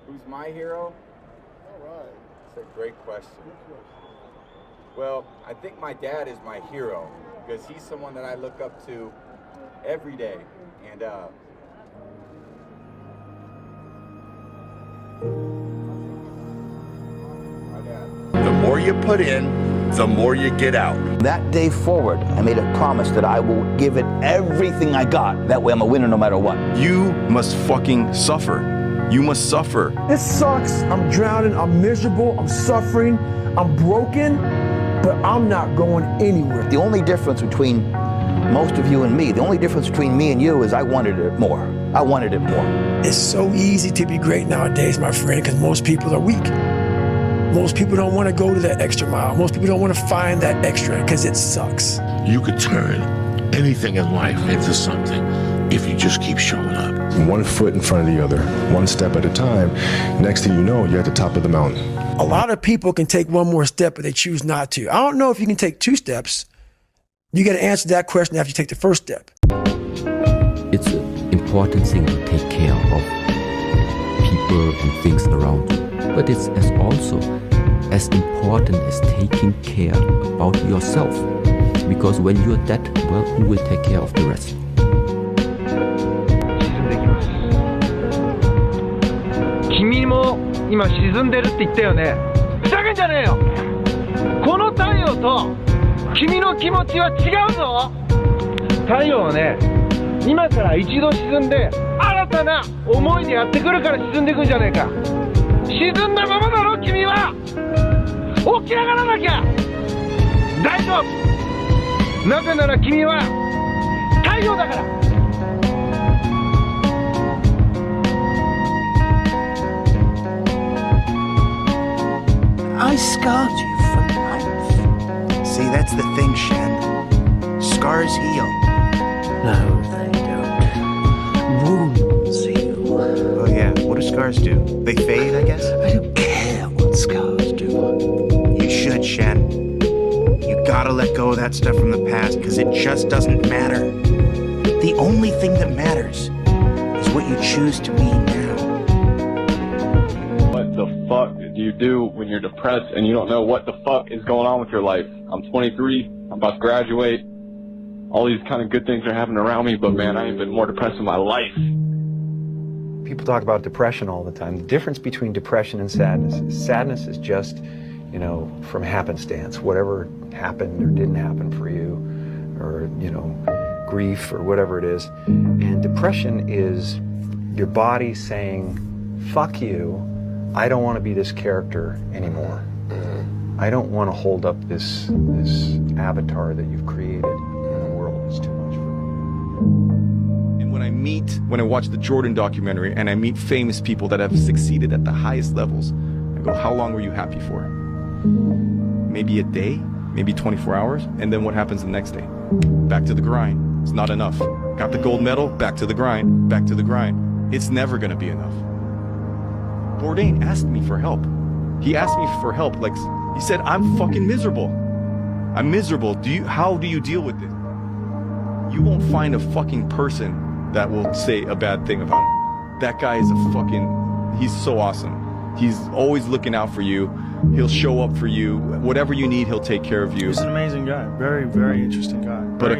Who's my hero? All right. That's a great question. Well, I think my dad is my hero because he's someone that I look up to every day. And my dad. The more you put in, the more you get out. That day forward, I made a promise that I will give it everything I got. That way I'm a winner no matter what. You must fucking suffer. You must suffer. It sucks. I'm drowning. I'm miserable. I'm suffering. I'm broken, but I'm not going anywhere. The only difference between most of you and me, the only difference between me and you is I wanted it more. I wanted it more. It's so easy to be great nowadays, my friend, because most people are weak. Most people don't want to go to that extra mile. Most people don't want to find that extra because it sucks. You could turn anything in life into something if you just keep showing up. One foot in front of the other, one step at a time. Next thing you know, you're at the top of the mountain. A lot of people can take one more step, but they choose not to. I don't know if you can take 2 steps. You got to answer that question after you take the first step. It's an important thing to take care of people and things around you. But it's also as important as taking care about yourself. Because when you're dead, well, who will take care of the rest? 君も今沈んでるって言ったよね。ふざけんじゃねえよ。この太陽と君の気持ちは違うぞ。太陽はね、今から一度沈んで新たな思いでやってくるから沈んでくんじゃねえか。沈んだままだろ君は。起き上がらなきゃ大丈夫。なぜなら君は太陽だから。I scarred you for life. See, that's the thing, Shen. Scars heal. No, they don't. Wounds heal. Oh yeah, what do scars do? They fade, I guess? I don't care what scars do. You should, Shen. You gotta let go of that stuff from the past, because it just doesn't matter. The only thing that matters is what you choose to be now. What the fuck do you do when you're depressed and you don't know what the fuck is going on with your life? I'm 23, I'm about to graduate. All these kind of good things are happening around me, but man, I ain't been more depressed in my life. People talk about depression all the time. The difference between depression and sadness is just, you know, from happenstance. Whatever happened or didn't happen for you, or, you know, grief or whatever it is. And depression is your body saying, fuck you, I don't want to be this character anymore. I don't want to hold up this avatar that you've created in the world. It's too much for me. And when I watch the Jordan documentary and I meet famous people that have succeeded at the highest levels, I go, how long were you happy for? Maybe a day, maybe 24 hours, and then what happens the next day? Back to the grind. It's not enough. Got the gold medal, back to the grind, back to the grind. It's never gonna be enough. Bourdain asked me for help. He asked me for help, like, he said, I'm fucking miserable. I'm miserable. How do you deal with it? You won't find a fucking person that will say a bad thing about him. That guy is he's so awesome. He's always looking out for you. He'll show up for you. Whatever you need, he'll take care of you. He's an amazing guy. Very, very interesting guy. But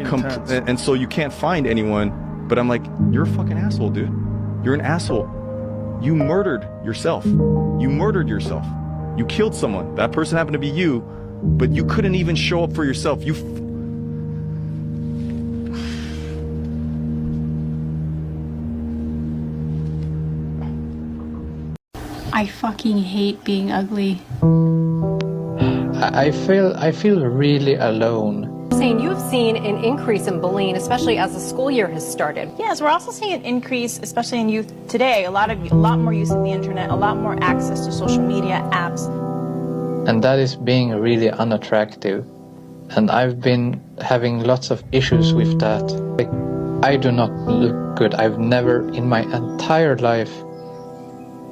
and so you can't find anyone, but I'm like, you're a fucking asshole, dude. You're an asshole. You murdered yourself. You murdered yourself. You killed someone. That person happened to be you, but you couldn't even show up for yourself. I fucking hate being ugly. I feel really alone. Saying you have seen an increase in bullying, especially as the school year has started. Yes, we're also seeing an increase, especially in youth today. A lot more use of the internet, a lot more access to social media apps. And that is being really unattractive. And I've been having lots of issues with that. Like, I do not look good. I've never in my entire life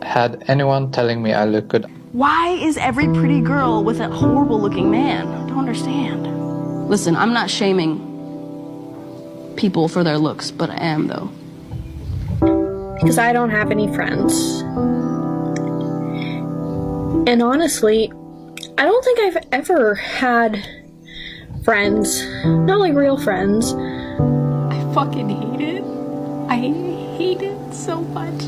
had anyone telling me I look good. Why is every pretty girl with a horrible looking man? I don't understand. Listen, I'm not shaming people for their looks, but I am though. Because I don't have any friends. And honestly, I don't think I've ever had friends, not like real friends. I fucking hate it. I hate it so much.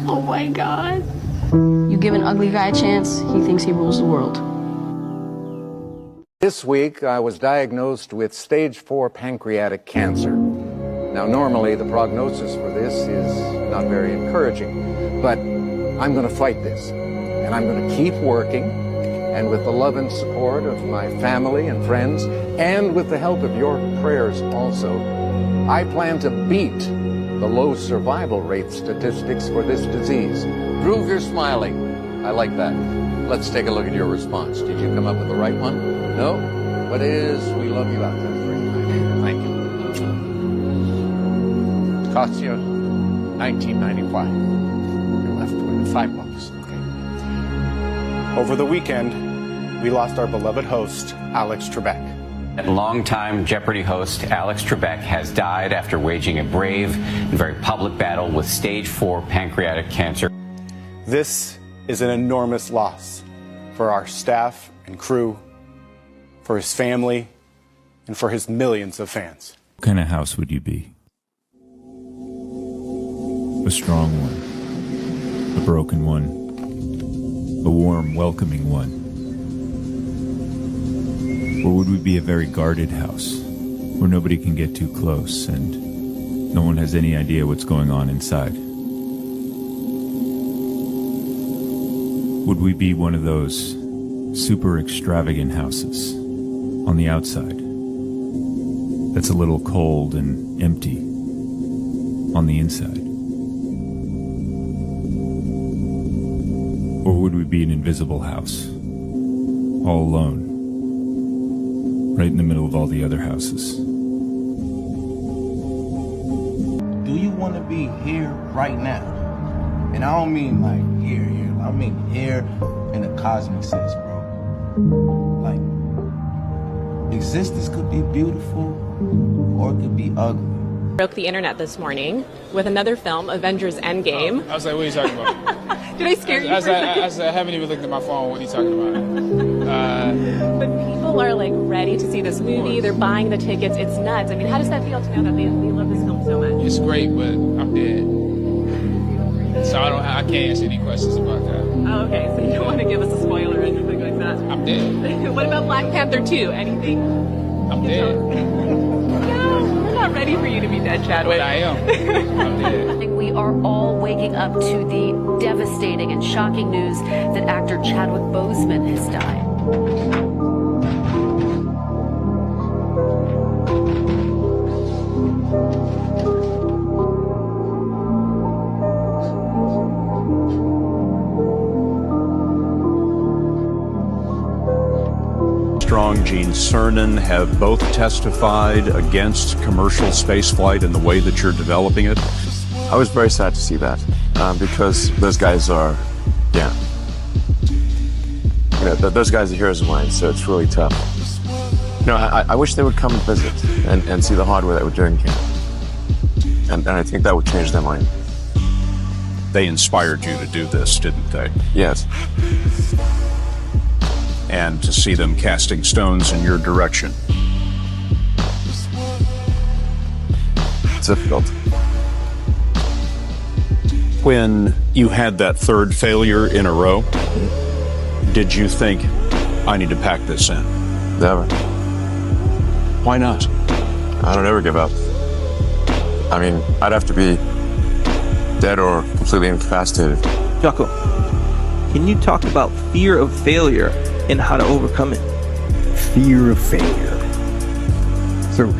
Oh my god. You give an ugly guy a chance, he thinks he rules the world. This week, I was diagnosed with stage 4 pancreatic cancer. Now, normally, the prognosis for this is not very encouraging, but I'm going to fight this, and I'm going to keep working, and with the love and support of my family and friends, and with the help of your prayers also, I plan to beat the low survival rate statistics for this disease. Prove you're smiling. I like that. Let's take a look at your response. Did you come up with the right one? No? What is, we love you out there. Thank you. Cost you $19.95. You're left with $5. Okay. Over the weekend, we lost our beloved host, Alex Trebek. Longtime Jeopardy host Alex Trebek has died after waging a brave and very public battle with stage 4 pancreatic cancer. This is an enormous loss for our staff and crew, for his family, and for his millions of fans. What kind of house would you be? A strong one, a broken one, a warm, welcoming one? Or would we be a very guarded house, where nobody can get too close and no one has any idea what's going on inside? Would we be one of those super extravagant houses on the outside that's a little cold and empty on the inside? Or would we be an invisible house, all alone, right in the middle of all the other houses? Do you want to be here right now? And I don't mean like here. I mean here in a cosmic sense, bro. Like, existence could be beautiful or it could be ugly. Broke the internet this morning with another film, Avengers Endgame. I was like, what are you talking about? Did I scare you? I haven't even looked at my phone. What are you talking about? But people are like ready to see this movie. They're buying the tickets. It's nuts. I mean, how does that feel to know that they love this film so much? It's great, but I'm dead. So I can't answer any questions about that. Oh, okay. So you don't want to give us a spoiler or anything like that? I'm dead. What about Black Panther 2? Anything? I'm dead. No, we're not ready for you to be dead, Chadwick. But I am. I'm dead. We are all waking up to the devastating and shocking news that actor Chadwick Boseman has died. Armstrong, Gene Cernan have both testified against commercial spaceflight and the way that you're developing it. I was very sad to see that because those guys are, those guys are heroes of mine, so it's really tough. I wish they would come and visit and see the hardware that we're doing here. And I think that would change their mind. They inspired you to do this, didn't they? Yes. And to see them casting stones in your direction. It's difficult. When you had that third failure in a row, did you think, I need to pack this in? Never. Why not? I don't ever give up. I mean, I'd have to be dead or completely incapacitated. Jocko, can you talk about fear of failure and how to overcome it? Fear of failure. So,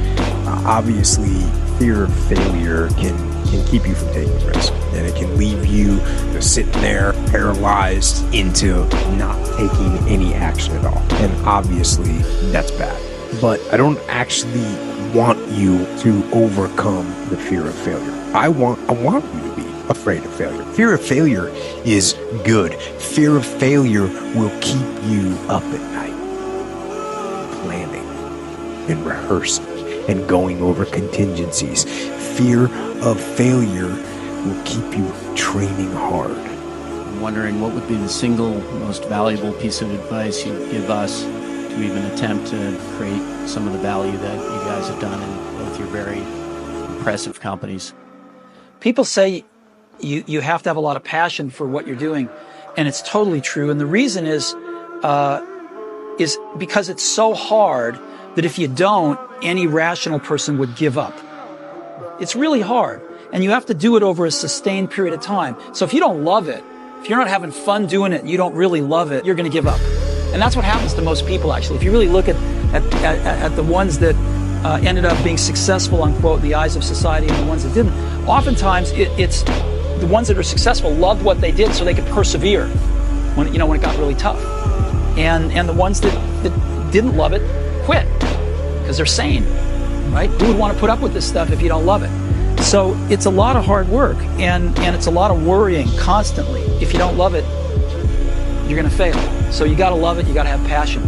obviously, fear of failure can keep you from taking risk, and it can leave you sitting there paralyzed into not taking any action at all. And obviously, that's bad. But I don't actually want you to overcome the fear of failure. I want you to be afraid of failure. Fear of failure is good. Fear of failure will keep you up at night, planning and rehearsing and going over contingencies. Fear of failure will keep you training hard, wondering what would be the single most valuable piece of advice you'd give us to even attempt to create some of the value that you guys have done in both your very impressive companies. People say you have to have a lot of passion for what you're doing, and it's totally true. And the reason is because it's so hard that if you don't, any rational person would give up. It's really hard, and you have to do it over a sustained period of time. So if you don't love it, if you're not having fun doing it, and you don't really love it, you're going to give up. And that's what happens to most people, actually. If you really look at the ones that ended up being successful, unquote, in the eyes of society, and the ones that didn't, oftentimes it's the ones that are successful loved what they did so they could persevere when it got really tough. And the ones that didn't love it quit because they're sane, right? Who would want to put up with this stuff if you don't love it? So it's a lot of hard work, and it's a lot of worrying constantly. If you don't love it, you're going to fail. So you got to love it. You got to have passion.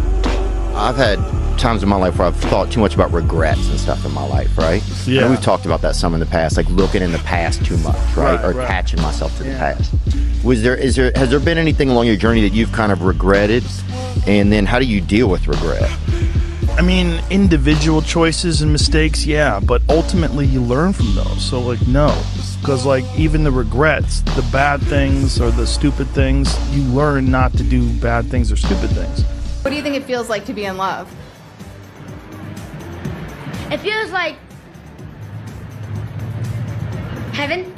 I've had times in my life where I've thought too much about regrets and stuff in my life, right? Yeah. And we've talked about that some in the past, like looking in the past too much, right? Or attaching myself to the past. Has there been anything along your journey that you've kind of regretted? And then how do you deal with regret? I mean, individual choices and mistakes, yeah, but ultimately you learn from those. So, like, no. Because, like, even the regrets, the bad things or the stupid things, you learn not to do bad things or stupid things. What do you think it feels like to be in love? It feels like heaven.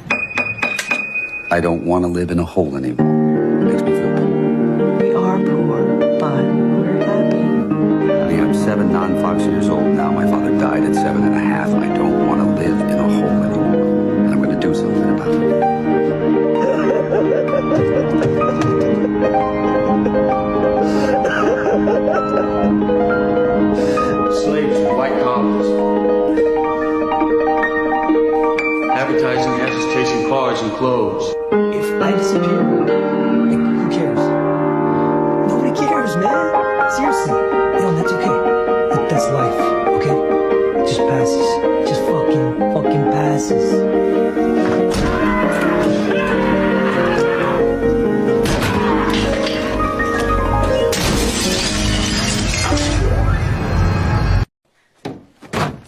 I don't want to live in a hole anymore. It makes me feel poor. We are poor, but we're happy. I mean, I'm 7 non-Fox years old now. My father died at 7.5. I don't want to live in a hole anymore. And I'm going to do something about it. Slaves with white collars. Advertising has us chasing cars and clothes. If I disappear, who cares? Nobody cares, man. Seriously. That's okay. That's life, okay? It just passes. Just fucking passes.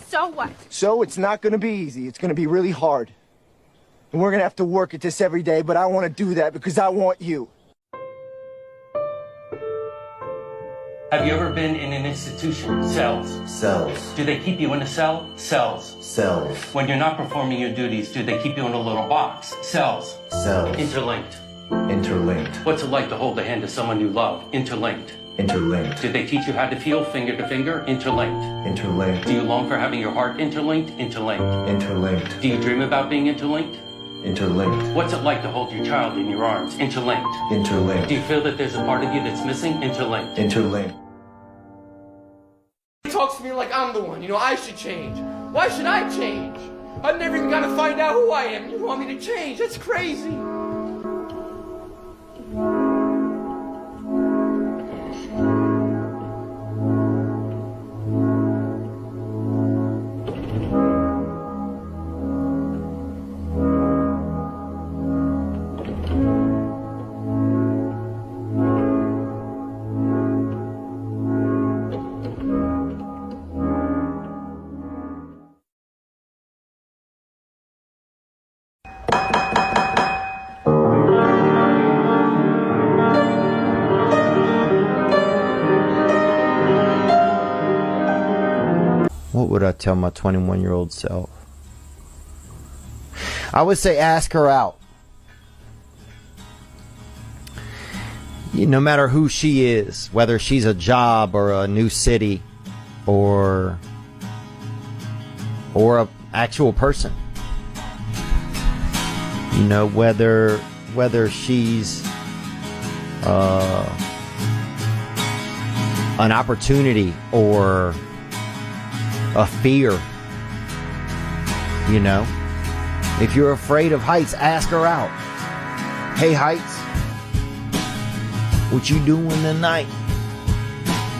So what? So it's not going to be easy. It's going to be really hard. And we're going to have to work at this every day, but I want to do that because I want you. Have you ever been in an institution? Cells. Cells. Do they keep you in a cell? Cells. Cells. When you're not performing your duties, do they keep you in a little box? Cells. Cells. Interlinked. Interlinked. What's it like to hold the hand of someone you love? Interlinked. Interlinked. Did they teach you how to feel finger to finger? Interlinked. Interlinked. Do you long for having your heart interlinked? Interlinked. Interlinked. Do you dream about being interlinked? Interlinked. What's it like to hold your child in your arms? Interlinked. Interlinked. Do you feel that there's a part of you that's missing? Interlinked. Interlinked. He talks to me like I'm the one, I should change. Why should I change? I've never even got to find out who I am. You want me to change? That's crazy. What would I tell my 21-year-old self? I would say ask her out. No matter who she is, whether she's a job or a new city or a actual person. Whether she's an opportunity or a fear. If you're afraid of heights, ask her out. Hey, heights, what you doing tonight?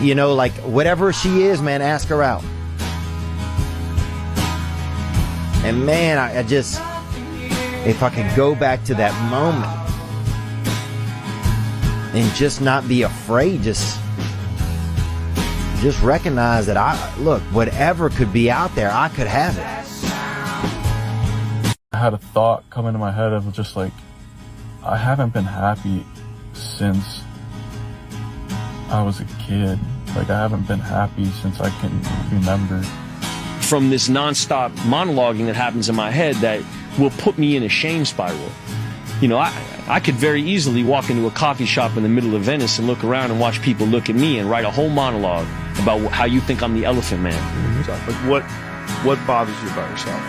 Like whatever she is, man, ask her out. And man, I just, if I could go back to that moment and just not be afraid. Just recognize that look, whatever could be out there, I could have it. I had a thought come into my head of just like, I haven't been happy since I was a kid. Like, I haven't been happy since I can remember. From this nonstop monologuing that happens in my head that will put me in a shame spiral. You know, I could very easily walk into a coffee shop in the middle of Venice and look around and watch people look at me and write a whole monologue about how you think I'm the elephant man. Like, what bothers you about yourself?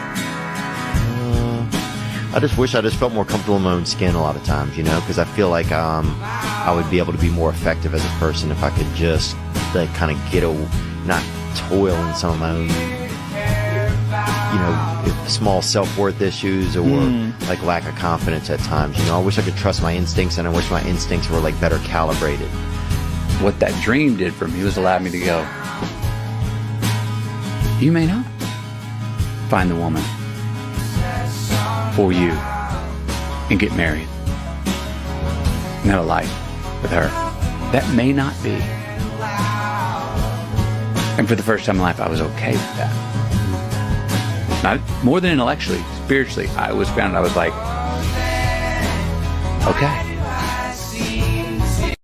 I just wish I just felt more comfortable in my own skin a lot of times, you know, because I feel like I would be able to be more effective as a person if I could just like kind of not toil in some of my own, you know, small self-worth issues or like lack of confidence at times. You know, I wish I could trust my instincts, and I wish my instincts were like better calibrated. What that dream did for me was allow me to go, you may not find the woman for you and get married and have a life with her. That may not be. And for the first time in life, I was okay with that. Not more than intellectually, spiritually, I was like, okay.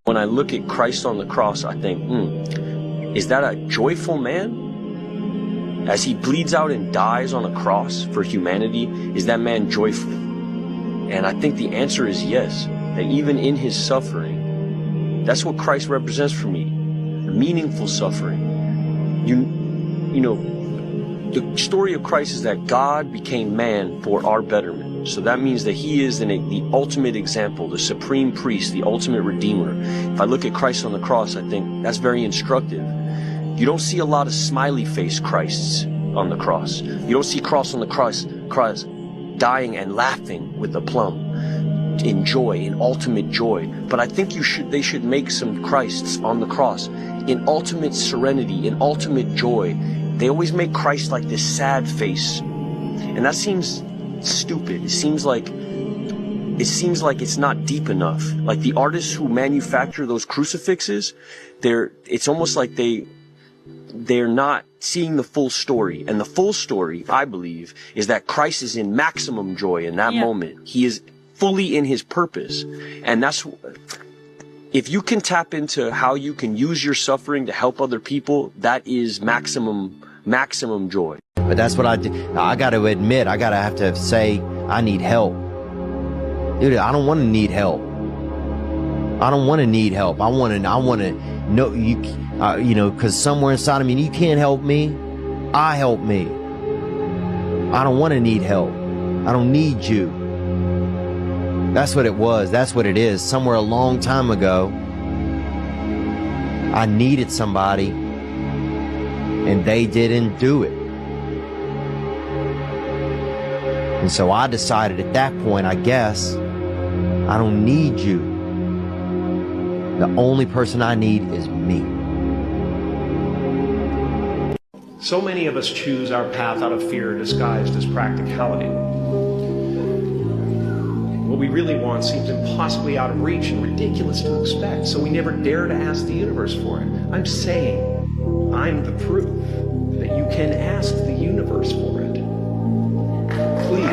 When I look at Christ on the cross, I think, is that a joyful man? As he bleeds out and dies on a cross for humanity, is that man joyful? And I think the answer is yes. That even in his suffering, that's what Christ represents for me. Meaningful suffering. You know, the story of Christ is that God became man for our betterment. So that means that he is the ultimate example, the supreme priest, the ultimate redeemer. If I look at Christ on the cross, I think that's very instructive. You don't see a lot of smiley face Christs on the cross. You don't see Christ on the cross dying and laughing with aplomb, in joy, in ultimate joy. But I think they should make some Christs on the cross in ultimate serenity, in ultimate joy. They always make Christ like this sad face, and that seems stupid. It seems like it's not deep enough. Like the artists who manufacture those crucifixes, it's almost like they're not seeing the full story. And the full story, I believe, is that Christ is in maximum joy in that moment. He is fully in his purpose. And that's, if you can tap into how you can use your suffering to help other people, that is maximum joy. But that's what I got to admit. I got to have to say I need help. Dude, I don't want to need help. I don't want to need help. I want to know you know, because somewhere inside of me, you can't help me. I help me. I don't want to need help. I don't need you. That's what it was. That's what it is. Somewhere a long time ago, I needed somebody, and they didn't do it. And so I decided at that point, I guess, I don't need you. The only person I need is me. So many of us choose our path out of fear disguised as practicality. What we really want seems impossibly out of reach and ridiculous to expect, so we never dare to ask the universe for it. I'm saying I'm the proof that you can ask the universe for it. Please.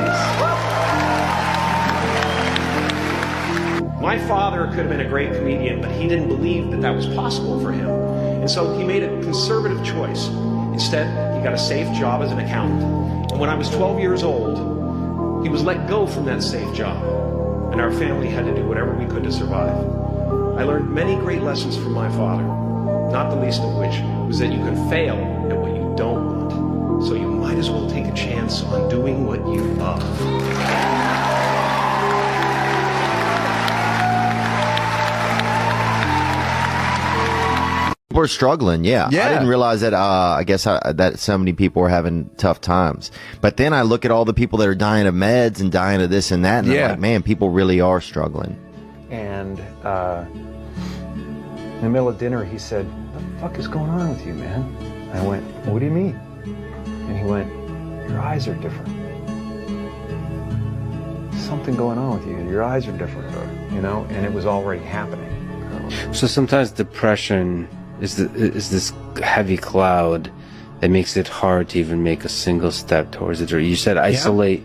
My father could have been a great comedian, but he didn't believe that was possible for him. And so he made a conservative choice. Instead, he got a safe job as an accountant. And when I was 12 years old, he was let go from that safe job. And our family had to do whatever we could to survive. I learned many great lessons from my father, not the least of which was that you can fail at what you don't want. So you might as well take a chance on doing what you love. We're struggling, yeah. I didn't realize that. I guess that so many people were having tough times. But then I look at all the people that are dying of meds and dying of this and that, and I'm like, man, people really are struggling. And in the middle of dinner, he said, "What the fuck is going on with you, man?" I went, "What do you mean?" And he went, "Your eyes are different. Something going on with you. Your eyes are different, you know." And it was already happening. So sometimes depression is this heavy cloud that makes it hard to even make a single step towards it. Or you said isolate,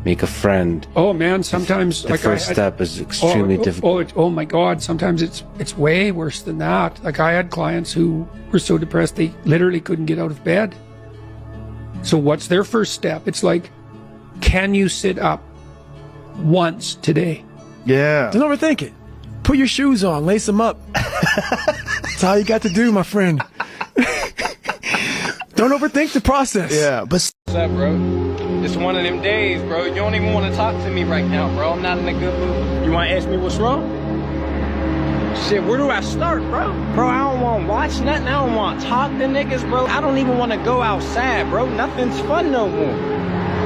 make a friend. Oh man, sometimes the first step is extremely difficult. Oh my God, sometimes it's way worse than that. Like I had clients who were so depressed they literally couldn't get out of bed. So what's their first step? It's like, can you sit up once today? Yeah. Don't overthink it. Put your shoes on, lace them up. That's all you got to do, my friend. Don't overthink the process. Yeah, but What's up, bro? It's one of them days, bro. You don't even want to talk to me right now, bro. I'm not in a good mood. You want to ask me what's wrong? Shit, where do I start, bro? Bro, I don't want to watch nothing. I don't want to talk to niggas, bro. I don't even want to go outside, bro. Nothing's fun no more.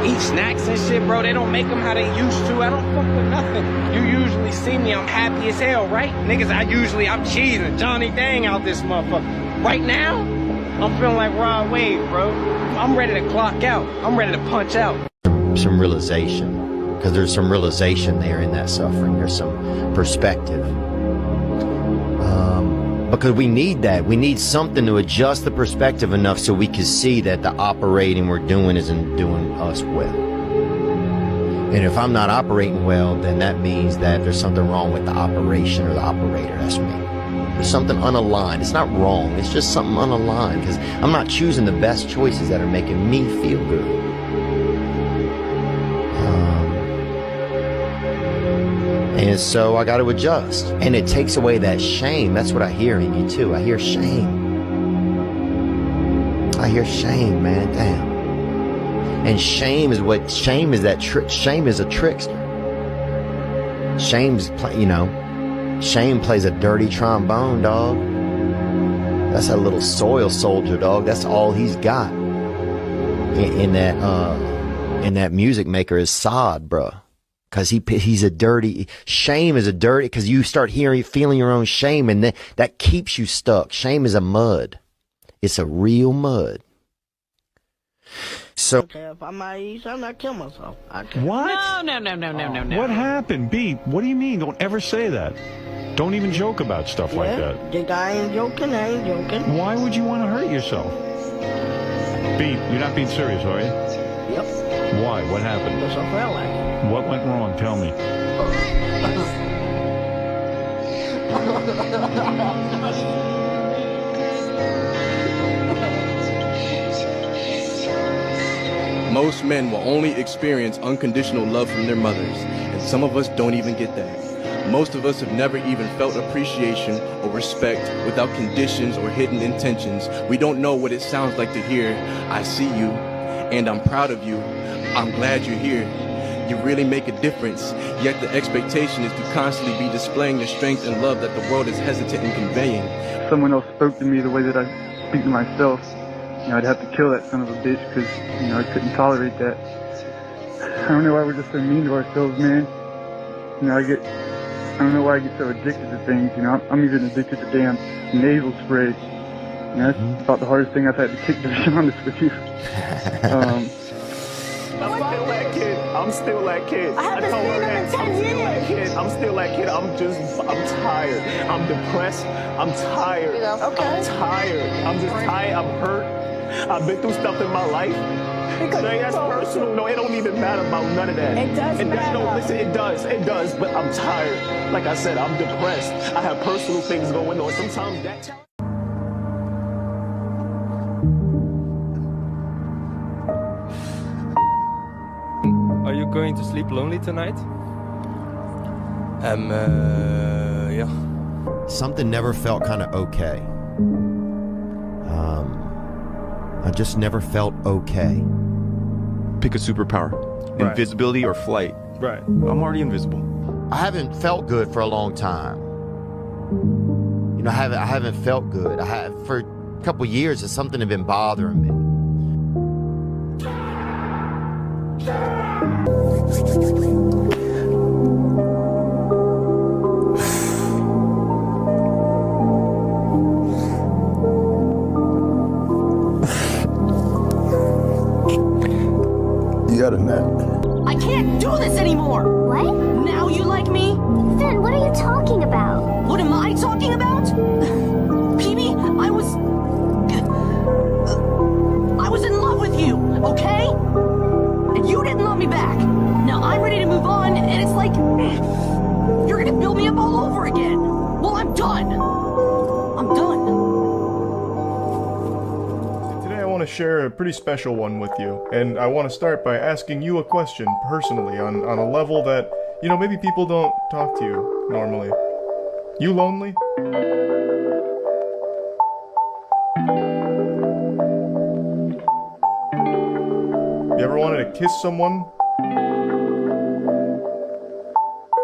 Eat snacks and shit, bro. They don't make them how they used to. I don't fuck with nothing. You usually see me, I'm happy as hell, right? Niggas, I'm cheesing Johnny Dang out this motherfucker. Right now, I'm feeling like Rod Wave, bro. I'm ready to clock out. I'm ready to punch out. Some realization, because there's some realization there in that suffering. There's some perspective. Because we need that. We need something to adjust the perspective enough so we can see that the operating we're doing isn't doing us well. And if I'm not operating well, then that means that there's something wrong with the operation or the operator. That's me. There's something unaligned. It's not wrong. It's just something unaligned because I'm not choosing the best choices that are making me feel good. And so I got to adjust. And it takes away that shame. That's what I hear in you too. I hear shame. I hear shame, man. Damn. And shame is a trickster. Shame plays a dirty trombone, dog. That's a little soil soldier, dog. That's all he's got. In that music maker is sod, bruh. Cause shame is a dirty, cause you start feeling your own shame and that keeps you stuck. Shame is a mud. It's a real mud. So. Okay, if I might eat something, I kill myself. What? No. What happened? Beep, what do you mean? Don't ever say that. Don't even joke about stuff like that. Think I ain't joking? I ain't joking. Why would you want to hurt yourself? Beep, you're not being serious, are you? Yep. Why? What happened? Because I felt like it. What went wrong? Tell me. Most men will only experience unconditional love from their mothers, and some of us don't even get that. Most of us have never even felt appreciation or respect without conditions or hidden intentions. We don't know what it sounds like to hear, "I see you, and I'm proud of you. I'm glad you're here. You really make a difference." Yet the expectation is to constantly be displaying the strength and love that the world is hesitant in conveying. If someone else spoke to me the way that I speak to myself, I'd have to kill that son of a bitch because, I couldn't tolerate that. I don't know why we're just so mean to ourselves, man. I don't know why I get so addicted to things, I'm even addicted to damn nasal spray. That's about the hardest thing I've had to kick, to be honest with you. I'm still that kid. I haven't seen him in 10 years. I'm still that kid. I'm tired. I'm depressed. I'm tired. Okay. I'm tired. I'm just tired. I'm hurt. I've been through stuff in my life. That's personal. No, it don't even matter about none of that. It does matter. No, listen, it does, but I'm tired. Like I said, I'm depressed. I have personal things going on. Sometimes that... Are you going to sleep lonely tonight? Yeah. Something never felt kind of okay. I just never felt okay. Pick a superpower. Right. Invisibility or flight. Right. I'm already invisible. I haven't felt good for a long time. I haven't felt good. For a couple years, something had been bothering me. You got a nap. I can't do this anymore! What? Now you like me? Finn, what are you talking about? What am I talking about? to share a pretty special one with you, and I want to start by asking you a question personally on a level that, you know, maybe people don't talk to you normally. You lonely? You ever wanted to kiss someone?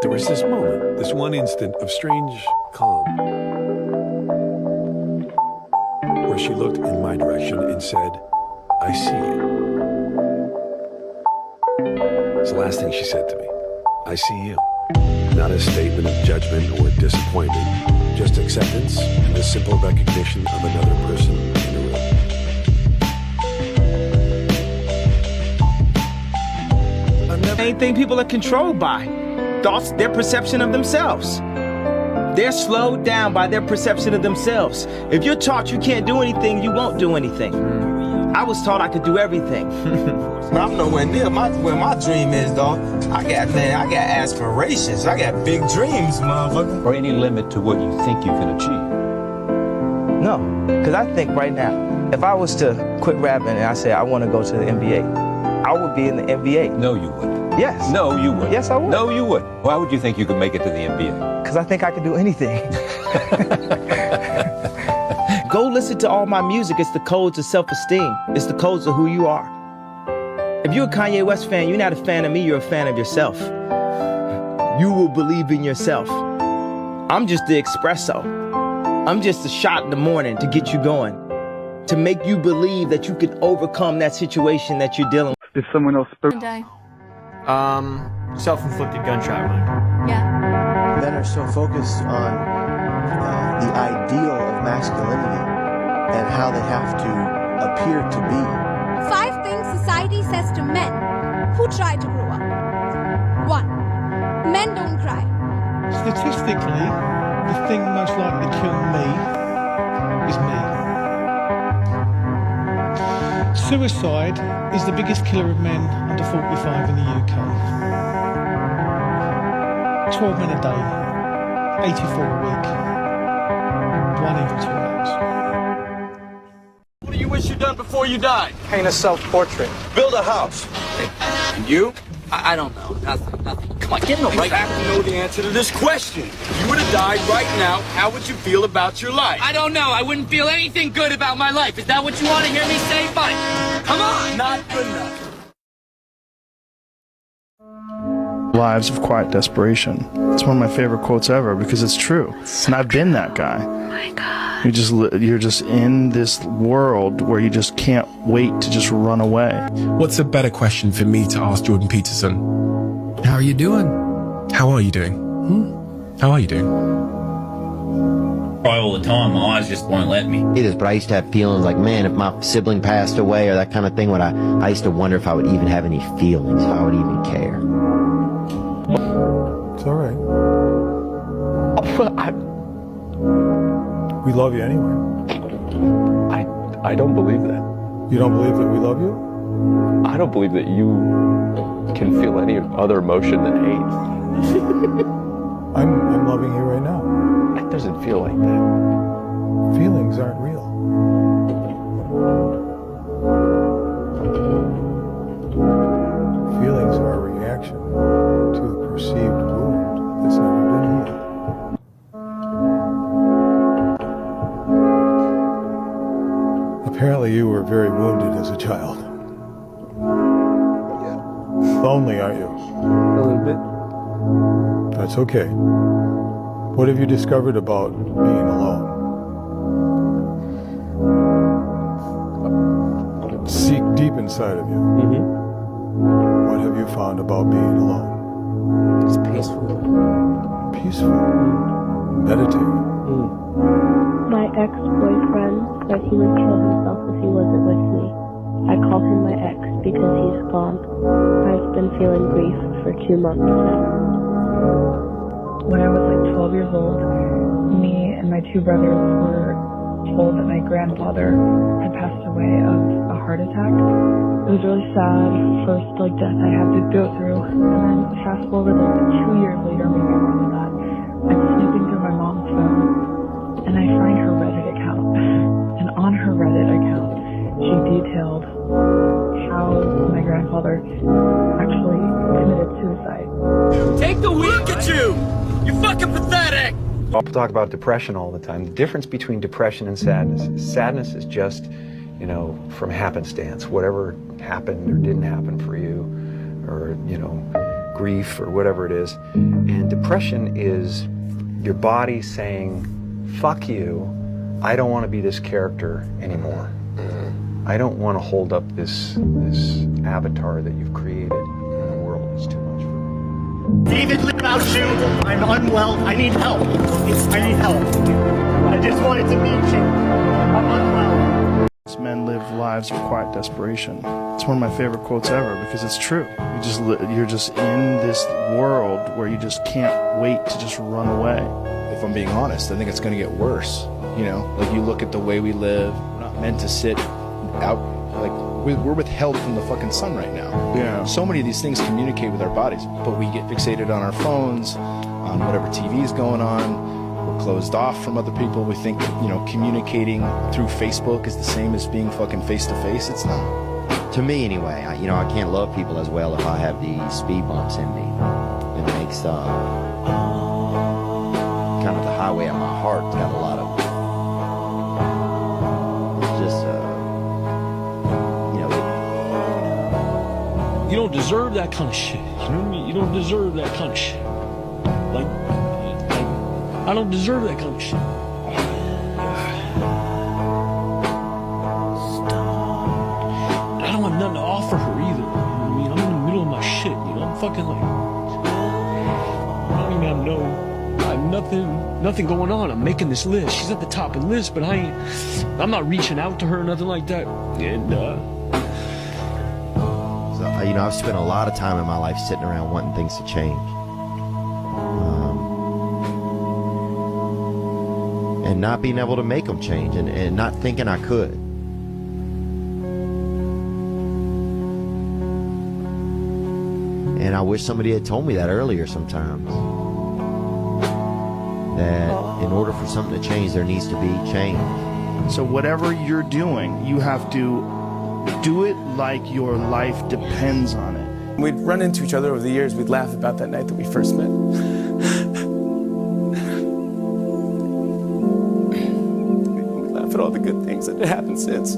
There was this moment, this one instant of strange calm, where she looked in my direction and said, "I see you." It's the last thing she said to me. I see you. Not a statement of judgment or disappointment, just acceptance and the simple recognition of another person in the room. Main thing people are controlled by. Thoughts, their perception of themselves. They're slowed down by their perception of themselves. If you're taught you can't do anything, you won't do anything. I was taught I could do everything. I'm nowhere near where my dream is, dog. I got aspirations. I got big dreams, motherfucker. Or any limit to what you think you can achieve? No, because I think right now, if I was to quit rapping and I said I want to go to the NBA, I would be in the NBA. No, you wouldn't. Yes. No, you wouldn't. Yes, I would. No, you wouldn't. Why would you think you could make it to the NBA? Because I think I could do anything. Go listen to all my music. It's the codes of self-esteem. It's the codes of who you are. If you're a Kanye West fan, you're not a fan of me, you're a fan of yourself. You will believe in yourself. I'm just the espresso. I'm just a shot in the morning to get you going. To make you believe that you can overcome that situation that you're dealing with. If someone else spoke. Self-inflicted gunshot wound. Yeah. Men are so focused on the ideal of masculinity and how they have to appear to be. 5 things society says to men who try to grow up. 1. Men don't cry. Statistically, the thing most likely to kill me is me. Suicide is the biggest killer of men under 45 in the UK. 12 men a day, 84 a week, 1 every 2 hours. What do you wish you'd done before you died? Paint a self-portrait. Build a house. And you? I don't know. Nothing. Come on, get in the right. You have to know the answer to this question. If you were to die right now, how would you feel about your life? I don't know. I wouldn't feel anything good about my life. Is that what you want to hear me say? Fine. Come on. Not good enough. Lives of quiet desperation. It's one of my favorite quotes ever because it's true. And I've been that guy. Oh my God. You're just in this world where you just can't wait to just run away. What's a better question for me to ask Jordan Peterson? How are you doing? How are you doing? How are you doing? Cry all the time. My eyes just won't let me. It is, but I used to have feelings like, man, if my sibling passed away or that kind of thing, I used to wonder if I would even have any feelings, if I would even care. It's all right. We love you anyway. I don't believe that. You don't believe that we love you? I don't believe that you can feel any other emotion than hate. I'm loving you right now. It doesn't feel like that. Feelings aren't real. Feelings are a reaction to a perceived wound that's never been healed. Apparently you were very wounded as a child. Lonely, aren't you? A little bit. That's okay. What have you discovered about being alone? Seek deep inside of you. What have you found about being alone? It's peaceful. Peaceful. Meditating. My ex-boyfriend said he would kill himself if he wasn't with me. I call him my ex because he's gone. I've been feeling grief for 2 months now. When I was like 12 years old, me and my 2 brothers were told that my grandfather had passed away of a heart attack. It was really sad, first death I had to go through, and then fast forward 2 years later, maybe more than that, I'm snooping through my mom's phone, and I find her Reddit account, and on her Reddit account, she details People talk about depression all the time. The difference between depression and sadness is just, you know, from happenstance. Whatever happened or didn't happen for you, or, you know, grief or whatever it is. And depression is your body saying, fuck you, I don't want to be this character anymore. I don't want to hold up this avatar that you've created in the world. It's too much for me. David, without you, I'm unwell. I need help. I need help. I just wanted to meet you. I'm unwell. Men live lives of quiet desperation. It's one of my favorite quotes ever because it's true. You're just in this world where you just can't wait to just run away. If I'm being honest, I think it's going to get worse. You know, like you look at the way we live, we're not meant to sit out, like we're withheld from the fucking sun right now. Yeah. So many of these things communicate with our bodies, but we get fixated on our phones, on whatever TV is going on. We're closed off from other people. We think, you know, communicating through Facebook is the same as being fucking face to face. It's not. To me, anyway, I can't love people as well if I have these speed bumps in me. It makes kind of the highway of my heart's got a lot of. It's just, you know. You don't deserve that kind of shit. You know what I mean? You don't deserve that kind of shit. Like I don't deserve that kind of shit. I don't have nothing to offer her either. You know what I mean? I'm in the middle of my shit, you know? I'm fucking like, I don't even have nothing going on. I'm making this list. She's at the top of the list, but I'm not reaching out to her or nothing like that. And, so, you know, I've spent a lot of time in my life sitting around wanting things to change. And not being able to make them change and not thinking I could. And I wish somebody had told me that earlier sometimes. That in order for something to change, there needs to be change. So whatever you're doing, you have to do it like your life depends on it. We'd run into each other over the years. We'd laugh about that night that we first met. At all the good things that have happened since.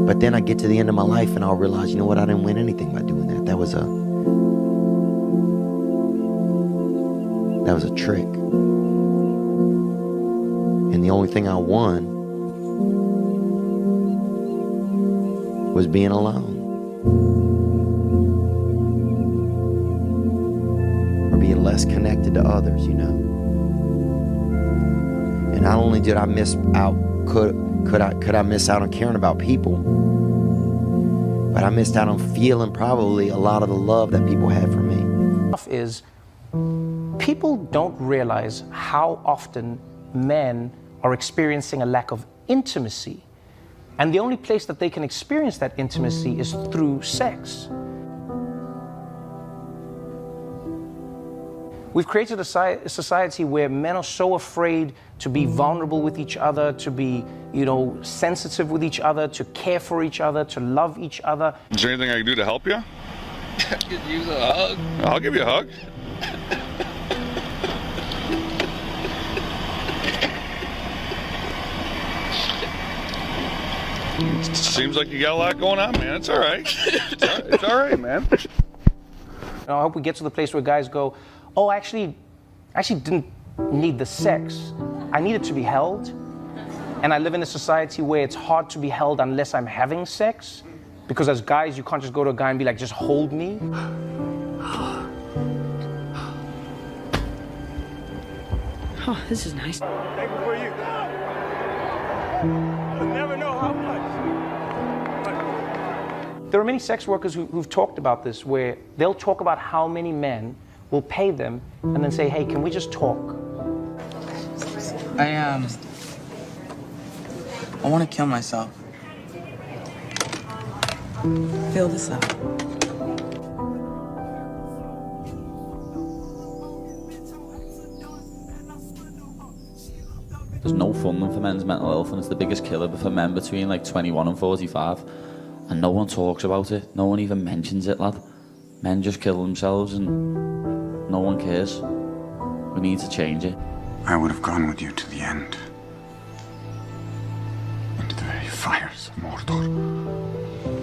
But then I get to the end of my life and I'll realize, you know what, I didn't win anything by doing that. That was a trick. And the only thing I won was being alone. Or being less connected to others, you know. And not only did I miss out, could I miss out on caring about people, but I missed out on feeling probably a lot of the love that people had for me. Is people don't realize how often men are experiencing a lack of intimacy. And the only place that they can experience that intimacy is through sex. We've created a society where men are so afraid to be vulnerable with each other, to be, you know, sensitive with each other, to care for each other, to love each other. Is there anything I can do to help you? I could use a hug. I'll give you a hug. Seems like you got a lot going on, man. It's all right. It's all right, man. I hope we get to the place where guys go, oh, I actually didn't need the sex. I needed to be held. And I live in a society where it's hard to be held unless I'm having sex. Because as guys, you can't just go to a guy and be like, just hold me. Oh, this is nice. Thank you for you. You'll never know how much. There are many sex workers who've talked about this, where they'll talk about how many men will pay them and then say, hey, can we just talk? I want to kill myself. Fill this up. There's no funding for men's mental health, and it's the biggest killer for men between like 21 and 45. And no one talks about it. No one even mentions it, lad. Men just kill themselves and no one cares. We need to change it. I would have gone with you to the end. Into the very fires of Mordor.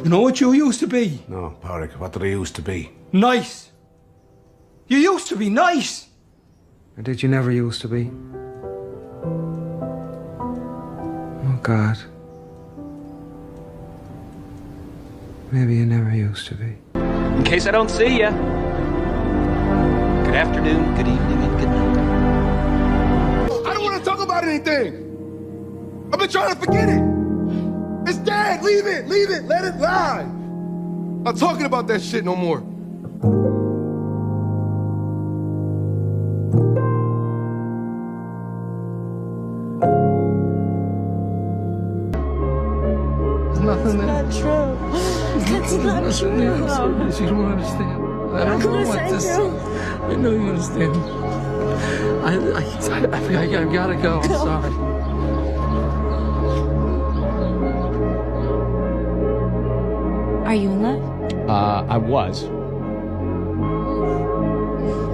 You know what you used to be? No, Parik, what did I used to be? Nice. You used to be nice. Or did you never used to be? Oh, God. Maybe you never used to be. In case I don't see ya. Good afternoon, good evening, and good night. I don't want to talk about anything. I've been trying to forget it. It's dead. Leave it. Leave it. Let it lie. Not talking about that shit no more. Nothing there. That's not true. That's not true. You don't understand. I don't know what this. I know you understand. I gotta go. I'm sorry. Are you in love? I was.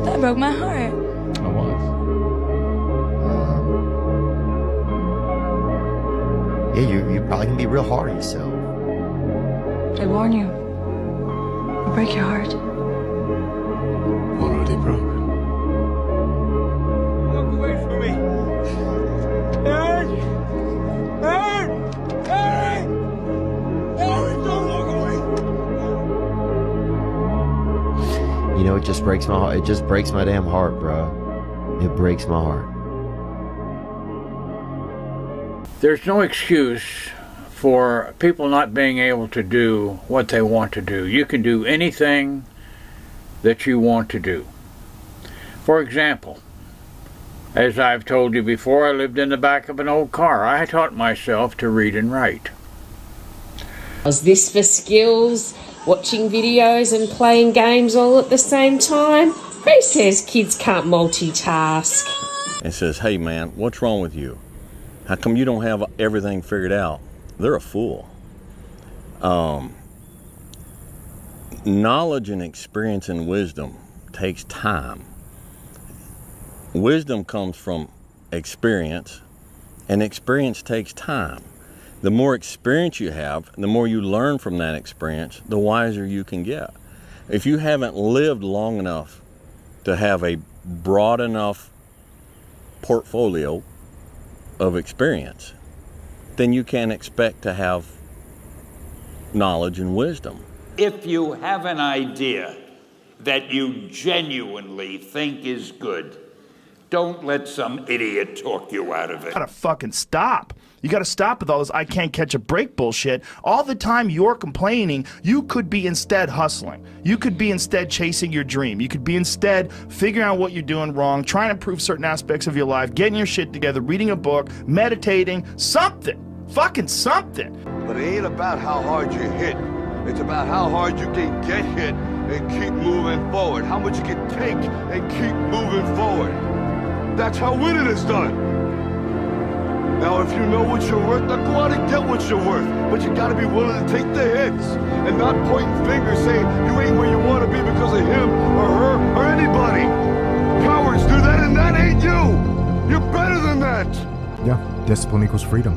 That broke my heart. I was. Yeah, you probably can be real hard on yourself. I warn you. I'll break your heart. Already broken. Look away from me. Aaron! Aaron! Aaron! Aaron, don't look away. You know, it just breaks my heart. It just breaks my damn heart, bro. It breaks my heart. There's no excuse for people not being able to do what they want to do. You can do anything that you want to do. For example, as I've told you before, I lived in the back of an old car. I taught myself to read and write. Was this for skills, watching videos and playing games all at the same time? Who says kids can't multitask? And says, hey man, what's wrong with you? How come you don't have everything figured out? They're a fool. Knowledge and experience and wisdom takes time. Wisdom comes from experience, and experience takes time. The more experience you have, the more you learn from that experience, the wiser you can get. If you haven't lived long enough to have a broad enough portfolio of experience, then you can't expect to have knowledge and wisdom. If you have an idea that you genuinely think is good, don't let some idiot talk you out of it. You gotta fucking stop. You gotta stop with all this I can't catch a break bullshit. All the time you're complaining, you could be instead hustling. You could be instead chasing your dream. You could be instead figuring out what you're doing wrong, trying to improve certain aspects of your life, getting your shit together, reading a book, meditating, something. Fucking something. But it ain't about how hard you hit. It's about how hard you can get hit and keep moving forward. How much you can take and keep moving forward. That's how winning is done. Now, if you know what you're worth, now go out and get what you're worth. But you gotta be willing to take the hits and not pointing fingers saying you ain't where you want to be because of him or her or anybody. Cowards do that and that ain't you. You're better than that. Yeah, discipline equals freedom.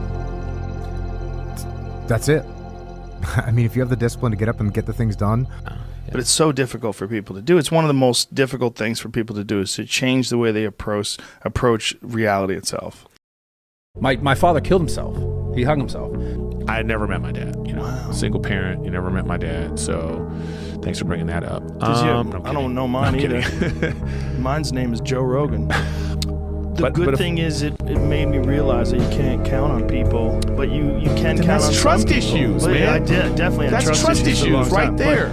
That's it. I mean, if you have the discipline to get up and get the things done. But it's so difficult for people to do. It's one of the most difficult things for people to do is to change the way they approach reality itself. My father killed himself. He hung himself. I had never met my dad. You know, single parent. You never met my dad. So, thanks for bringing that up. I don't know mine either. Mine's name is Joe Rogan. The good thing is it made me realize that you can't count on people, but you can count on trust some people. issues, But man. I definitely had That's trust issues for a long right time. there.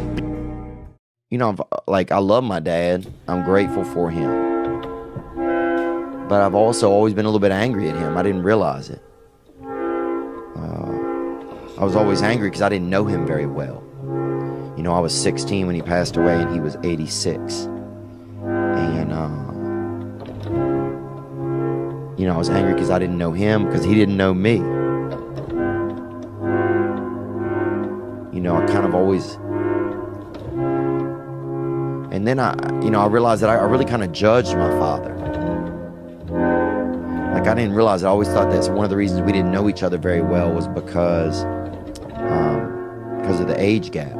You know, like, I love my dad. I'm grateful for him. But I've also always been a little bit angry at him. I didn't realize it. I was always angry because I didn't know him very well. You know, I was 16 when he passed away, and he was 86. And, you know, I was angry because I didn't know him, because he didn't know me. You know, I kind of always And then I realized that I really kind of judged my father. Like, I didn't realize, I always thought that one of the reasons we didn't know each other very well was because of the age gap.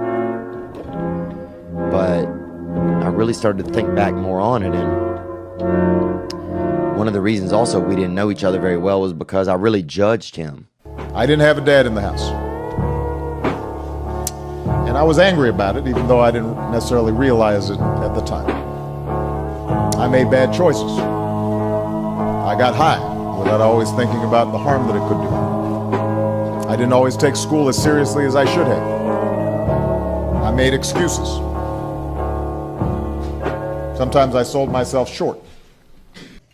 But I really started to think back more on it, and one of the reasons also we didn't know each other very well was because I really judged him. I didn't have a dad in the house. And I was angry about it, even though I didn't necessarily realize it at the time. I made bad choices. I got high without always thinking about the harm that it could do. I didn't always take school as seriously as I should have. I made excuses. Sometimes I sold myself short.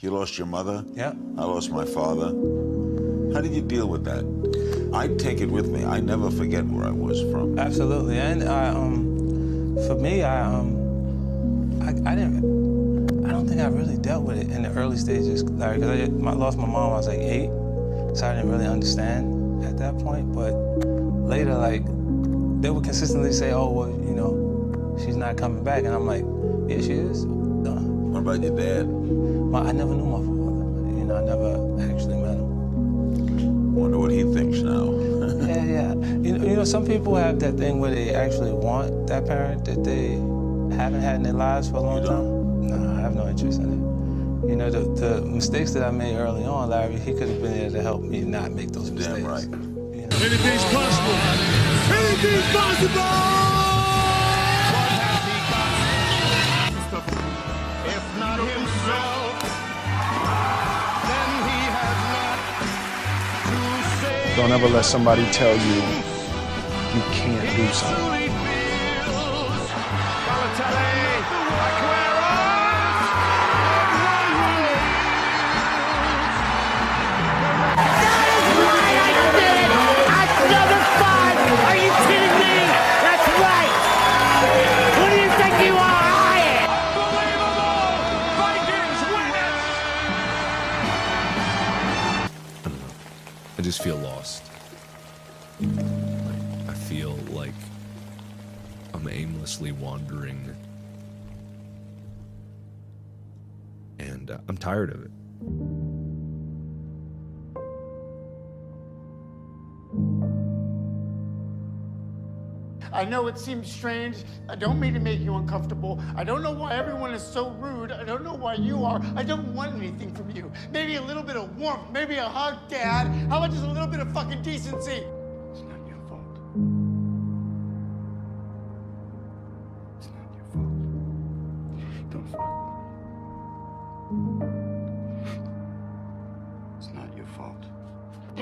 You lost your mother? Yeah. I lost my father. How did you deal with that? I take it with me. I never forget where I was from. Absolutely, and for me, I don't think I really dealt with it in the early stages, Larry, because I lost my mom when I was like 8, so I didn't really understand at that point. But later, like, they would consistently say, "Oh, well, you know, she's not coming back," and I'm like, "Yeah, she is." What about your dad? I never knew my father. You know, I never actually met him. Wonder what he thinks now. Yeah. You know, some people have that thing where they actually want that parent that they haven't had in their lives for a long time. No, I have no interest in it. You know, the mistakes that I made early on, Larry, he could have been there to help me not make those mistakes. Damn right. You know? Anything's possible. Anything's possible. If not himself, then he has not to say. Don't ever let somebody tell you you can't do something. I just feel lost. I feel like I'm aimlessly wandering, and I'm tired of it. I know it seems strange. I don't mean to make you uncomfortable. I don't know why everyone is so rude. I don't know why you are. I don't want anything from you. Maybe a little bit of warmth. Maybe a hug, Dad. How about just a little bit of fucking decency? It's not your fault. It's not your fault. Don't fuck with me. It's not your fault.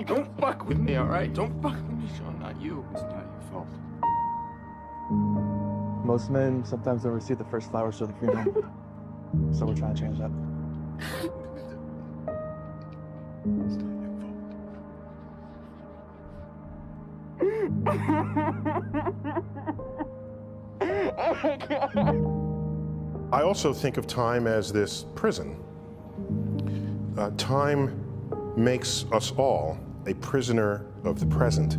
Don't fuck with me, all right? Don't fuck with me, Sean. Not you. It's not your fault. Most men sometimes don't receive the first flowers for the funeral. So we're trying to change that. It's not your I also think of time as this prison. Time makes us all a prisoner of the present.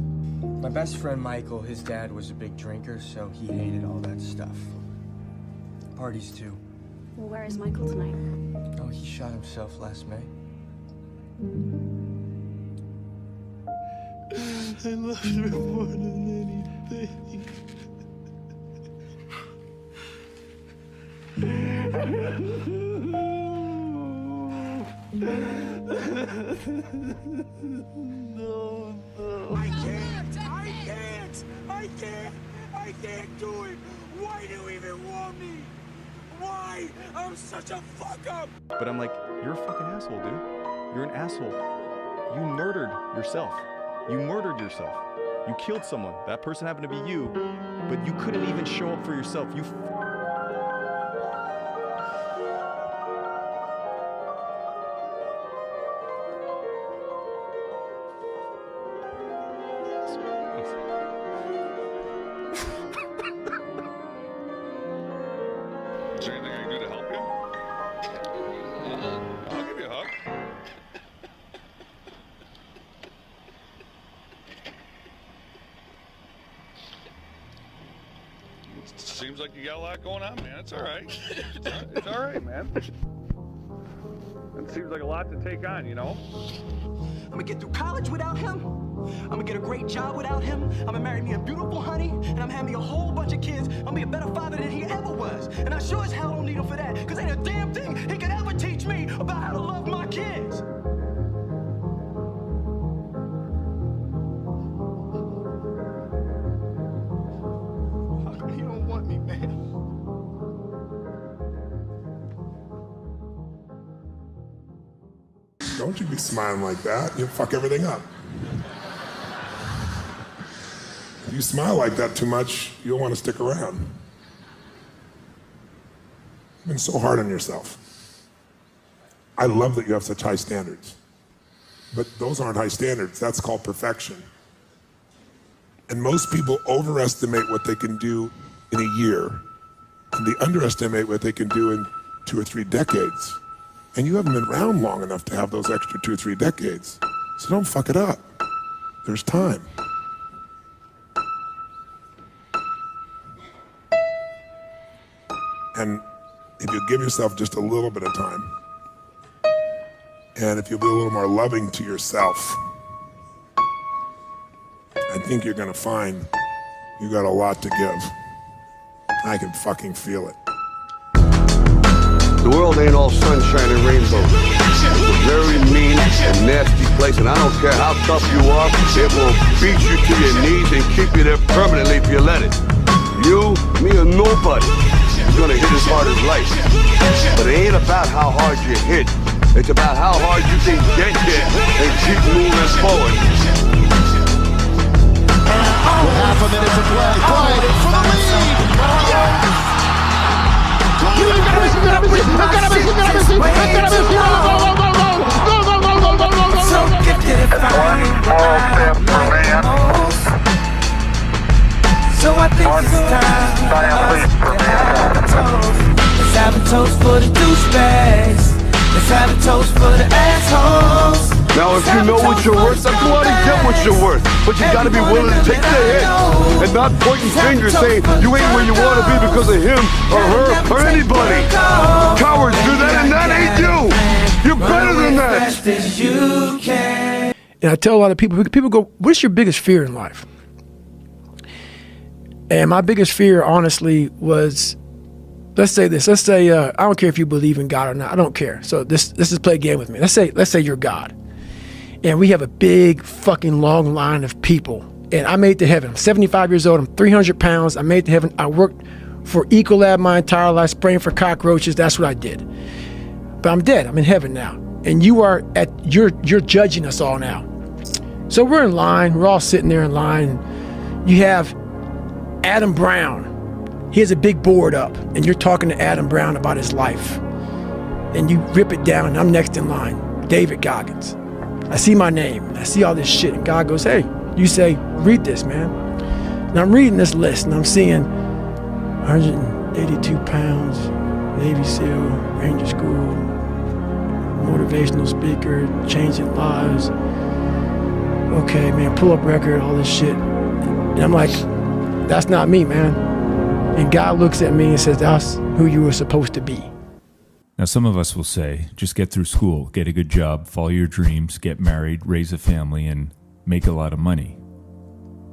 My best friend Michael, his dad was a big drinker, so he hated all that stuff. Parties too. Well, where is Michael tonight? Oh, he shot himself last May. I love you more than anything. No. I can't do it. Why do you even want me? Why? I'm such a fuck up. But I'm like, you're a fucking asshole, dude. You're an asshole. You murdered yourself. You murdered yourself. You killed someone. That person happened to be you, but you couldn't even show up for yourself. You Is there anything I can do to help you? I'll give you a hug. Seems Seems like you got a lot going on, man. It's all right. It's all right, man. It seems like a lot to take on, you know? I'm gonna get through college without him. I'm gonna get a great job without him. I'm gonna marry me a beautiful honey, and I'm having me a whole bunch of kids. I'm gonna be a better father than he ever was. And I sure as hell don't need him for that, because ain't a damn thing he could ever teach me about how to love my kids. How come you don't want me, man? Don't you be smiling like that. You'll fuck everything up. If you smile like that too much, you'll want to stick around. You've been so hard on yourself. I love that you have such high standards. But those aren't high standards. That's called perfection. And most people overestimate what they can do in a year, and they underestimate what they can do in 2 or 3 decades. And you haven't been around long enough to have those extra 2 or 3 decades. So don't fuck it up. There's time. And if you give yourself just a little bit of time, and if you'll be a little more loving to yourself, I think you're gonna find you got a lot to give. I can fucking feel it. The world ain't all sunshine and rainbows. It's a very mean and nasty place, and I don't care how tough you are, it will beat you to your knees and keep you there permanently if you let it. You, me, or nobody is gonna hit as hard as life. But it ain't about how hard you hit. It's about how hard you can get hit and keep moving forward. Half a minute to play. Play for the lead. So I think it's time let's have a toast for the douchebags. Let's have a toast for the assholes. Now if you know what you're worth, then go out and get what you're worth. But you gotta be willing to take the hit and not pointing fingers saying you ain't where you want to be because of him or her or anybody. Cowards do that and that ain't you. You're better than that. And I tell a lot of people go, what's your biggest fear in life? And my biggest fear, honestly, was, let's say this. Let's say I don't care if you believe in God or not. I don't care. So let's just play a game with me. Let's say you're God, and we have a big fucking long line of people. And I made it to heaven. I'm 75 years old. I'm 300 pounds. I made it to heaven. I worked for Ecolab my entire life, spraying for cockroaches. That's what I did. But I'm dead. I'm in heaven now, and you're judging us all now. So we're in line. We're all sitting there in line. You have Adam Brown. He has a big board up, and you're talking to Adam Brown about his life. And you rip it down, and I'm next in line, David Goggins. I see my name, and I see all this shit, and God goes, hey, you say, read this, man. And I'm reading this list, and I'm seeing 182 pounds, Navy SEAL, Ranger School, motivational speaker, changing lives. Okay, man, pull up record, all this shit. And I'm like, that's not me, man. And God looks at me and says, that's who you were supposed to be. Now, some of us will say, just get through school, get a good job, follow your dreams, get married, raise a family, and make a lot of money.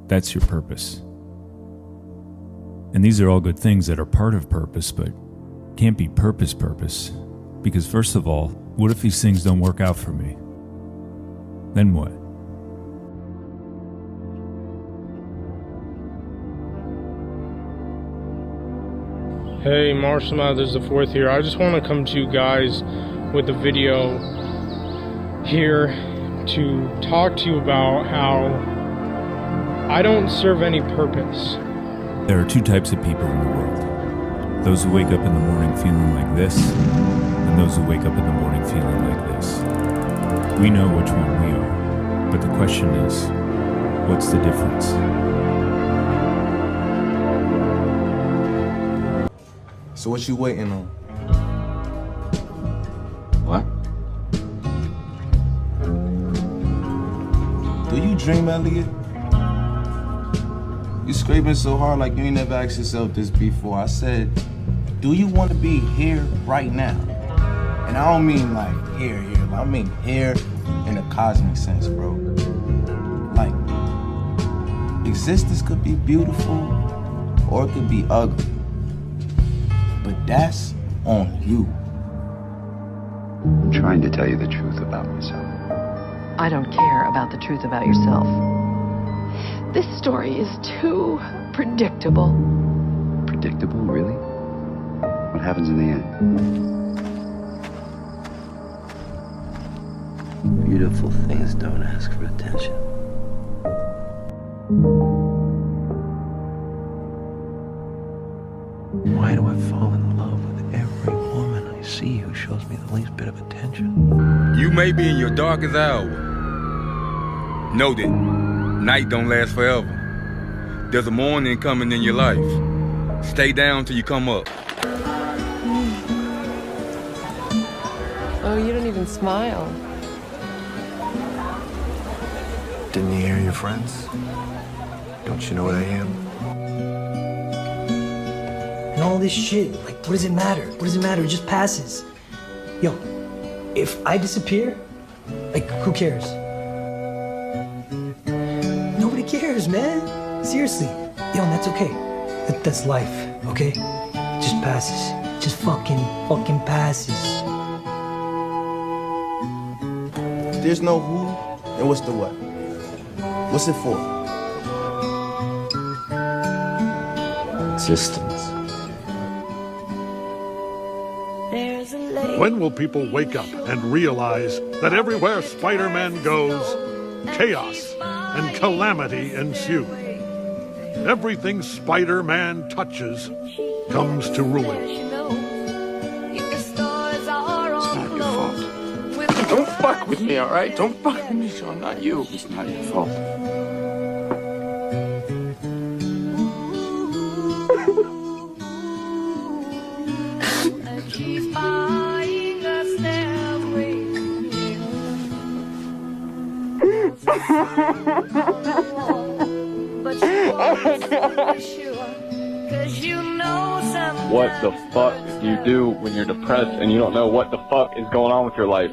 That's your purpose. And these are all good things that are part of purpose, but can't be purpose. Because first of all, what if these things don't work out for me? Then what? Hey, Marshall Mathers the Fourth here. I just want to come to you guys with a video here to talk to you about how I don't serve any purpose. There are two types of people in the world. Those who wake up in the morning feeling like this, and those who wake up in the morning feeling like this. We know which one we are, but the question is, what's the difference? So what you waiting on? What? Do you dream, Elliot? You scraping so hard like you ain't never asked yourself this before. I said, do you want to be here right now? And I don't mean like here. I mean here in a cosmic sense, bro. Like, existence could be beautiful or it could be ugly. But that's on you. I'm trying to tell you the truth about myself. I don't care about the truth about yourself. This story is too predictable. Predictable, really? What happens in the end? Beautiful things don't ask for attention. Why do I fall in love with every woman I see who shows me the least bit of attention? You may be in your darkest hour. Know that night don't last forever. There's a morning coming in your life. Stay down till you come up. Oh, you don't even smile. Didn't you hear your friends? Don't you know what I am? And all this shit, like, what does it matter? What does it matter? It just passes. Yo, if I disappear, like, who cares? Nobody cares, man. Seriously. Yo, and that's okay. That's life, okay? It just passes. It just fucking passes. If there's no who, then what's the what? What's it for? Existence. When will people wake up and realize that everywhere Spider-Man goes, chaos and calamity ensue? Everything Spider-Man touches comes to ruin. It's not your fault. Don't fuck with me, all right? Don't fuck with me, Sean, not you. It's not your fault. What the fuck do you do when you're depressed and you don't know what the fuck is going on with your life?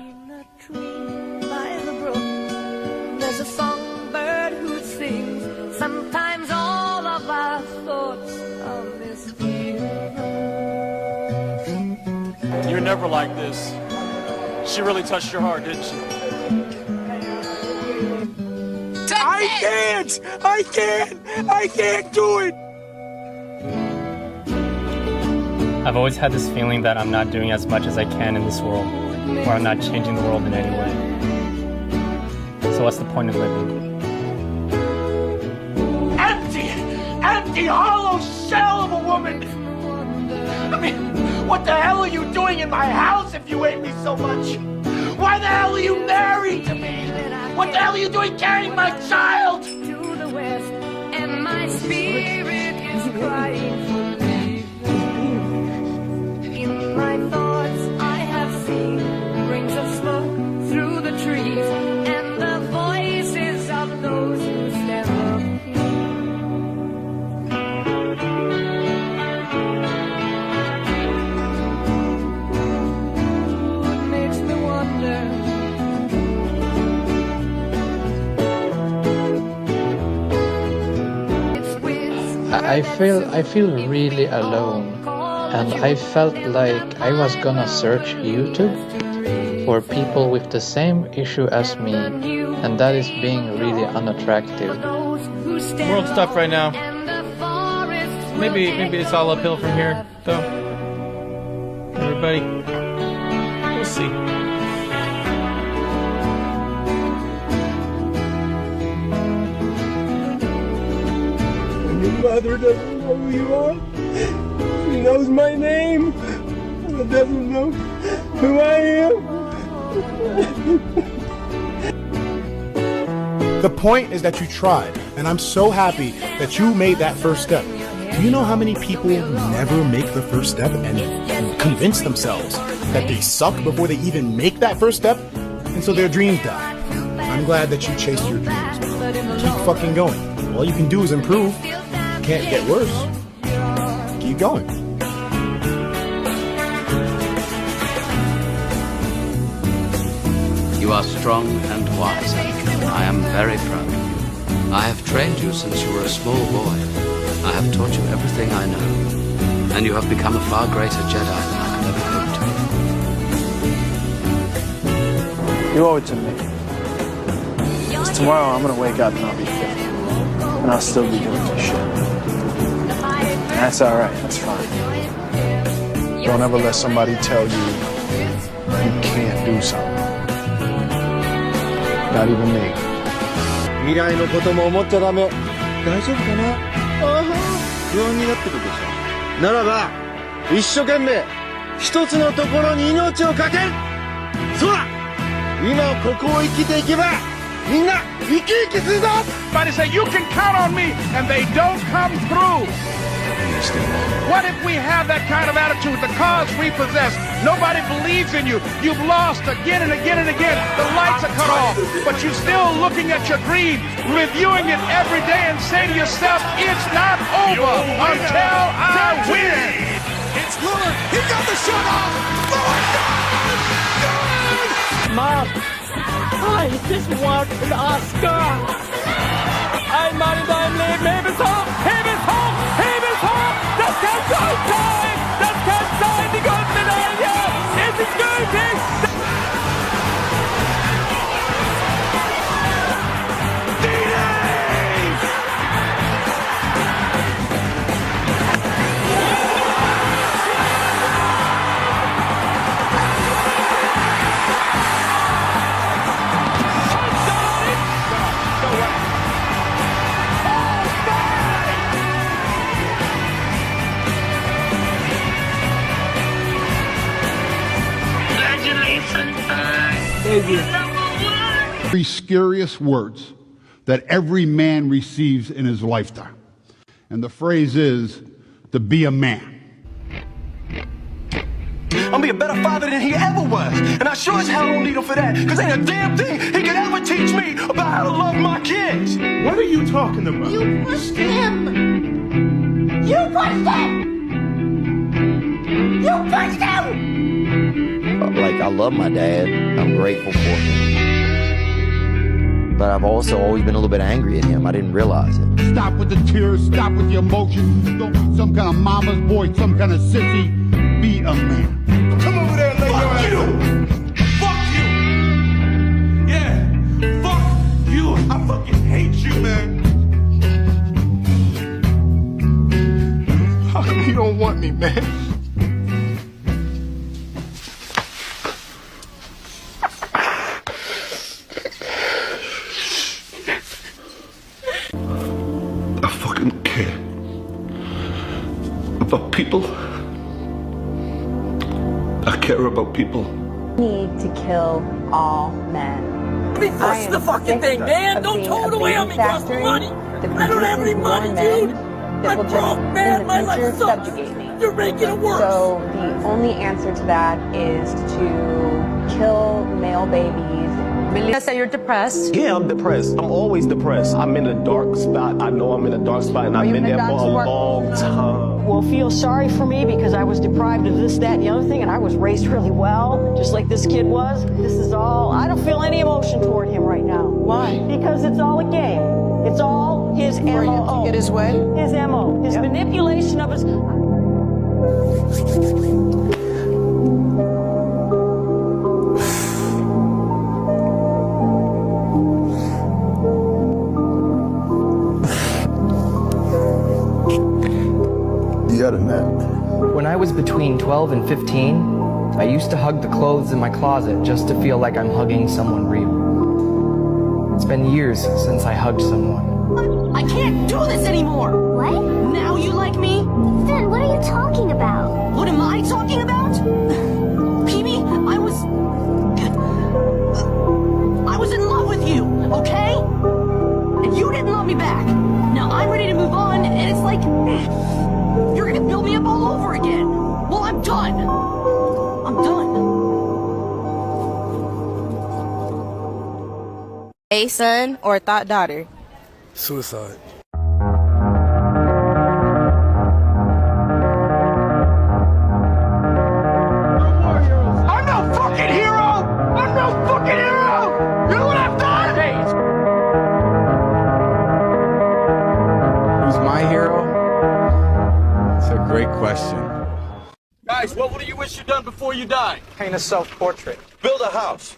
There's a songbird who sings. Sometimes all of our thoughts are misfilled. You're never like this. She really touched your heart, didn't she? I can't do it! I've always had this feeling that I'm not doing as much as I can in this world, or I'm not changing the world in any way. So what's the point of living? Empty, hollow shell of a woman! I mean, what the hell are you doing in my house if you hate me so much? Why the hell are you married to me? What the hell are you doing carrying my child? To the west, and my spirit is crying for me. In my thoughts, I have seen rings of smoke through the trees, and the voices of those who stand up here. It makes me wonder. I feel really alone, and I felt like I was gonna search YouTube for people with the same issue as me, and that is being really unattractive. World stuff right now. Maybe it's all uphill from here, though. Everybody, we'll see. Your mother doesn't know who you are. She knows my name, but doesn't know who I am. The point is that you tried, and I'm so happy that you made that first step. Do you know how many people never make the first step and convince themselves that they suck before they even make that first step? And so their dreams die. I'm glad that you chased your dreams. Keep fucking going. All you can do is improve. can't get worse, keep going. You are strong and wise, Anakin. I am very proud of you. I have trained you since you were a small boy. I have taught you everything I know. And you have become a far greater Jedi than I could ever hope to be. You owe it to me. Because tomorrow I'm gonna wake up and I'll be 50. And I'll still be doing this shit. That's alright, that's fine. Don't ever let somebody tell you you can't do something. Not even me. 未来のことも思っちゃダメ。大丈夫かな？ああ、不安になってくるでしょ。ならば、一生懸命、一つのところに命をかける。そうだ。今ここを生きていけば、みんな生き生きするぞ。Somebody say you can count on me, and they don't come through. What if we have that kind of attitude? The cause we possess, nobody believes in you. You've lost again and again and again. The lights are cut off, but you're still looking at your dream, reviewing it every day, and say to yourself, "It's not over until I win." It's Lillard. He got the shot off. Mom, I just want an Oscar. Einmal in deinem Leben, heb es hoch, heb es hoch, heb es hoch. Das kann so sein, das kann sein, die Goldmedaille. Es ist gültig. Three scariest words that every man receives in his lifetime. And the phrase is to be a man. I'm gonna be a better father than he ever was. And I sure as hell don't need him for that. Cause ain't a damn thing he could ever teach me about how to love my kids. What are you talking about? You pushed him. You pushed him. You pushed him. Like, I love my dad. I'm grateful for him. But I've also always been a little bit angry at him. I didn't realize it. Stop with the tears, stop with the emotions. Don't be some kind of mama's boy, some kind of sissy. Be a man. Come over there and lay your ass down. Fuck you. Yeah. Fuck you. I fucking hate you, man. How come you don't want me, man? I fucking care about people. I care about people. Need to kill all men. Be push the fucking thing, man! Don't throw it away on me, cost me money! I don't have any money, dude! I'm broke, man! My life sucks! You're making it worse! So the only answer to that is to kill male babies. Let's say you're depressed. Yeah, I'm depressed. I'm always depressed. I'm in a dark spot. I know I'm in a dark spot, and I've been there for a long time. Well, feel sorry for me because I was deprived of this, that, and the other thing, and I was raised really well, just like this kid was. This is all, I don't feel any emotion toward him right now. Why? Because it's all a game. It's all his MO. For him to get his way? His MO. His manipulation of his... When I was between 12 and 15, I used to hug the clothes in my closet just to feel like I'm hugging someone real. It's been years since I hugged someone. I can't do this anymore! What? Now you like me? Then what are you talking about? What am I talking about? PB, I was in love with you, okay? And you didn't love me back. Now I'm ready to move on, and it's like... You're gonna build me up all over again. Well, I'm done. I'm done. A son or thought daughter? Suicide. before you die? Paint a self-portrait. Build a house.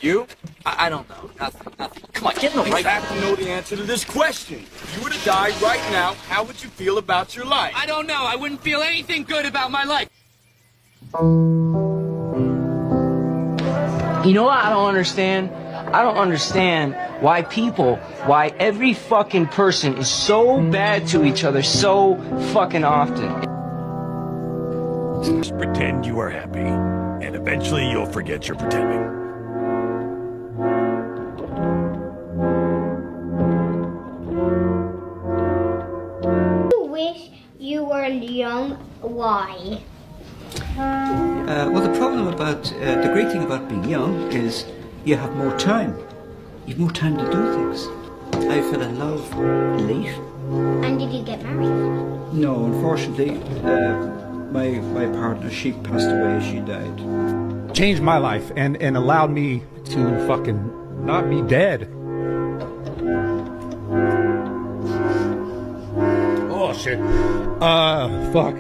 You? I don't know. Nothing. Come on, get in the right... You have to know the answer to this question. If you were to die right now, how would you feel about your life? I don't know. I wouldn't feel anything good about my life. You know what I don't understand? I don't understand why every fucking person is so bad to each other so fucking often. Just pretend you are happy, and eventually you'll forget you're pretending. You wish you were young. Why? Well, the problem about, the great thing about being young is you have more time. You have more time to do things. I fell in love late. And did you get married? No, unfortunately, my partner, she passed away, she died. Changed my life and allowed me to fucking not be dead. Oh shit. Fuck.